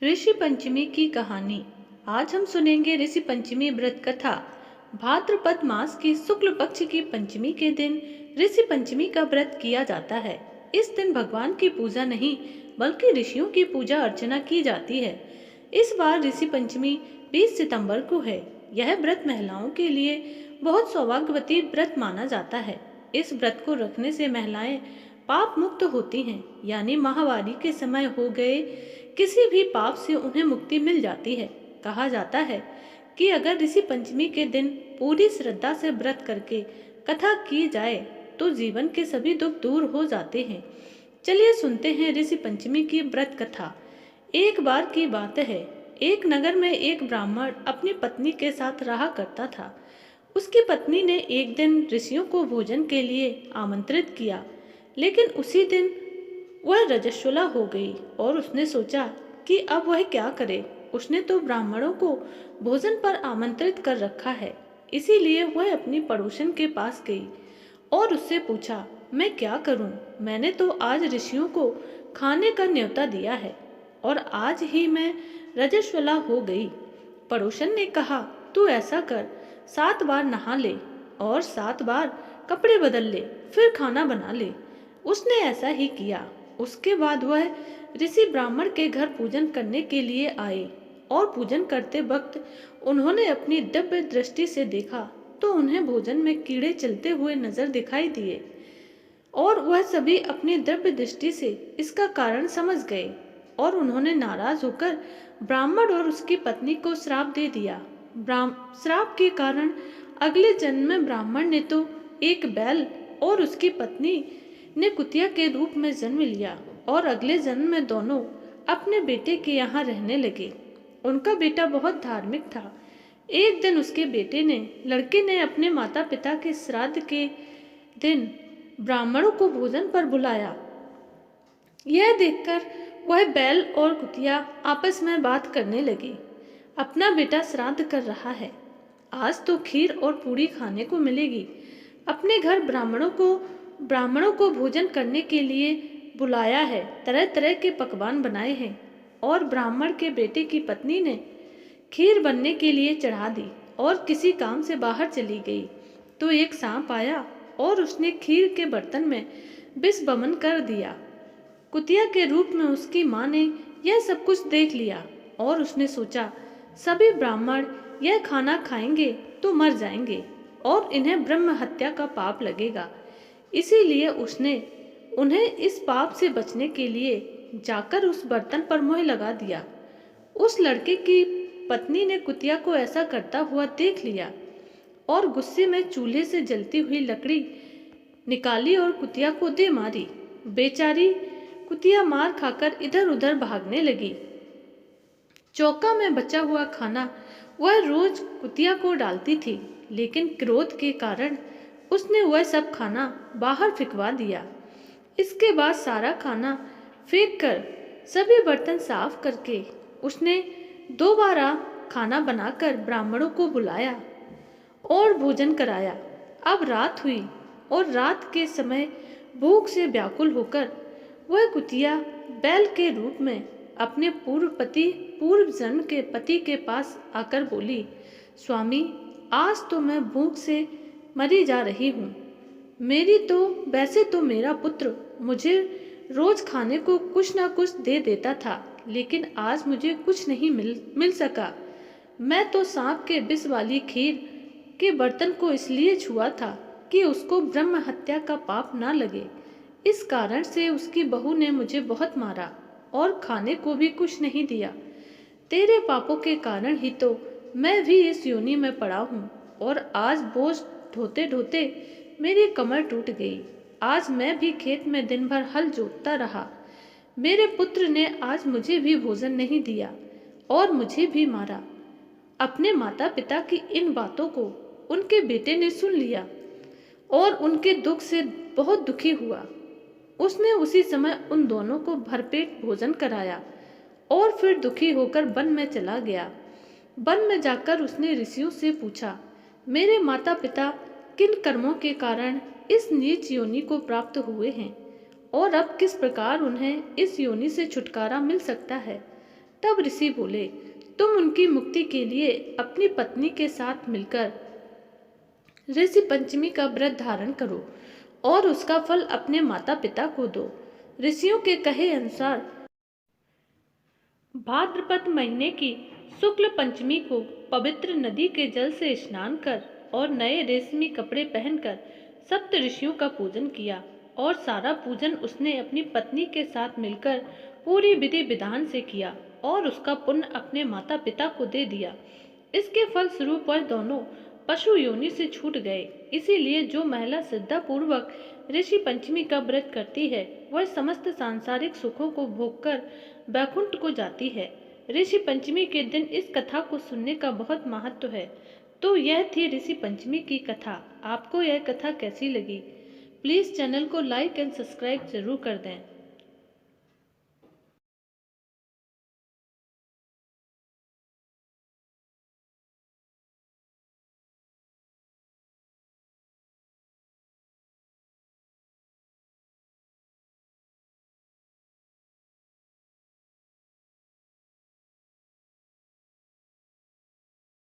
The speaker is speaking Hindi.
ऋषि पंचमी की कहानी। आज हम सुनेंगे ऋषि पंचमी व्रत कथा। भाद्रपद मास की शुक्ल पक्ष की पंचमी के दिन ऋषि पंचमी का व्रत किया जाता है। इस दिन भगवान की पूजा नहीं बल्कि ऋषियों की पूजा अर्चना की जाती है। इस बार ऋषि पंचमी 20 सितंबर को है। यह व्रत महिलाओं के लिए बहुत सौभाग्यवती व्रत माना जाता है। इस व्रत को रखने से महिलाएं पाप मुक्त होती हैं, यानी माहवारी के समय हो गए किसी भी पाप से उन्हें मुक्ति मिल जाती है। कहा जाता है कि अगर ऋषि पंचमी के दिन पूरी श्रद्धा से व्रत करके कथा की जाए तो जीवन के सभी दुख दूर हो जाते हैं। चलिए सुनते हैं ऋषि पंचमी की व्रत कथा। एक बार की बात है, एक नगर में एक ब्राह्मण अपनी पत्नी के साथ रहा करता था। उसकी पत्नी ने एक दिन ऋषियों को भोजन के लिए आमंत्रित किया, लेकिन उसी दिन वह रजस्वला हो गई और उसने सोचा कि अब वह क्या करे। उसने तो ब्राह्मणों को भोजन पर आमंत्रित कर रखा है, इसीलिए वह अपनी पड़ोसन के पास गई और उससे पूछा, मैं क्या करूं? मैंने तो आज ऋषियों को खाने का न्योता दिया है और आज ही मैं रजस्वला हो गई। पड़ोसन ने कहा, तू ऐसा कर, 7 बार नहा ले और 7 बार कपड़े बदल ले, फिर खाना बना ले। उसने ऐसा ही किया। उसके बाद वह ऋषि ब्राह्मण के घर पूजन करने के लिए आए और पूजन करते वक्त उन्होंने अपनी दिव्य दृष्टि से देखा तो उन्हें भोजन में कीड़े चलते हुए नजर दिखाई दिए और वह सभी अपनी दिव्य दृष्टि से इसका कारण समझ गए और उन्होंने नाराज होकर ब्राह्मण और उसकी पत्नी को श्राप दे दिया। श्राप के कारण अगले जन्म में ब्राह्मण ने तो एक बैल और उसकी पत्नी ने कुतिया के रूप में जन्म लिया और अगले जन्म में दोनों अपने बेटे के यहाँ रहने लगे। उनका बेटा बहुत धार्मिक था। एक दिन उसके लड़के ने अपने माता पिता के श्राद्ध के दिन ब्राह्मणों को भोजन पर बुलाया। यह देखकर वह बैल और कुतिया आपस में बात करने लगी। अपना बेटा श्राद्ध कर रहा है, आज तो खीर और पूरी खाने को मिलेगी। अपने घर ब्राह्मणों को भोजन करने के लिए बुलाया है, तरह तरह के पकवान बनाए हैं और ब्राह्मण के बेटे की पत्नी ने खीर बनने के लिए चढ़ा दी और किसी काम से बाहर चली गई तो एक सांप आया और उसने खीर के बर्तन में विष बमन कर दिया। कुतिया के रूप में उसकी माँ ने यह सब कुछ देख लिया और उसने सोचा, सभी ब्राह्मण यह खाना खाएंगे तो मर जाएंगे और इन्हें ब्रह्म हत्या का पाप लगेगा। इसीलिए उसने उन्हें इस पाप से बचने के लिए जाकर उस बर्तन पर मोहर लगा दिया। उस लड़के की पत्नी ने कुतिया को ऐसा करता हुआ देख लिया और गुस्से में चूल्हे से जलती हुई लकड़ी निकाली और कुतिया को दे मारी। बेचारी कुतिया मार खाकर इधर उधर भागने लगी। चौका में बचा हुआ खाना वह रोज कुतिया को डालती थी, लेकिन क्रोध के कारण उसने वह सब खाना बाहर फेंकवा दिया। इसके बाद सारा खाना फेंक कर सभी बर्तन साफ करके उसने दोबारा खाना बनाकर ब्राह्मणों को बुलाया और भोजन कराया। अब रात हुई और रात के समय भूख से व्याकुल होकर वह कुतिया बैल के रूप में अपने पूर्व जन्म के पति के पास आकर बोली, स्वामी, आज तो मैं भूख से मरी जा रही हूँ। वैसे तो मेरा पुत्र मुझे रोज खाने को कुछ ना कुछ दे देता था, लेकिन आज मुझे कुछ नहीं मिल सका। मैं तो सांप के विष वाली खीर के बर्तन को इसलिए छुआ था कि उसको ब्रह्म हत्या का पाप ना लगे। इस कारण से उसकी बहू ने मुझे बहुत मारा और खाने को भी कुछ नहीं दिया। तेरे पापों के कारण ही तो मैं भी इस योनि में पड़ा हूँ और आज बोझ ढोते ढोते मेरी कमर टूट गई। आज मैं भी खेत में दिन भर हल जोतता रहा। मेरे पुत्र ने आज मुझे भी भोजन नहीं दिया और मुझे भी मारा। अपने माता पिता की इन बातों को उनके बेटे ने सुन लिया और उनके दुख से बहुत दुखी हुआ। उसने उसी समय उन दोनों को भरपेट भोजन कराया और फिर दुखी होकर वन में चला गया। वन में जाकर उसने ऋषियों से पूछा, मेरे माता पिता किन कर्मों के कारण इस नीच योनि को प्राप्त हुए हैं और अब किस प्रकार उन्हें इस योनि से छुटकारा मिल सकता है। तब ऋषि बोले, तुम उनकी मुक्ति के लिए अपनी पत्नी के साथ मिलकर ऋषि पंचमी का व्रत धारण करो और उसका फल अपने माता पिता को दो। ऋषियों के कहे अनुसार भाद्रपद महीने की शुक्ल पंचमी को पवित्र नदी के जल से स्नान कर और नए रेशमी कपड़े पहनकर सप्त ऋषियों का पूजन किया और सारा पूजन उसने अपनी पत्नी के साथ मिलकर पूरी विधि विधान से किया और उसका पुण्य अपने माता पिता को दे दिया। इसके फल स्वरूप वह दोनों पशु योनि से छूट गए। इसीलिए जो महिला श्रद्धा पूर्वक ऋषि पंचमी का व्रत करती है वह समस्त सांसारिक सुखों को भोगकर वैकुंठ को जाती है। ऋषि पंचमी के दिन इस कथा को सुनने का बहुत महत्व है। तो यह थी ऋषि पंचमी की कथा। आपको यह कथा कैसी लगी? प्लीज़ चैनल को लाइक एंड सब्सक्राइब जरूर कर दें।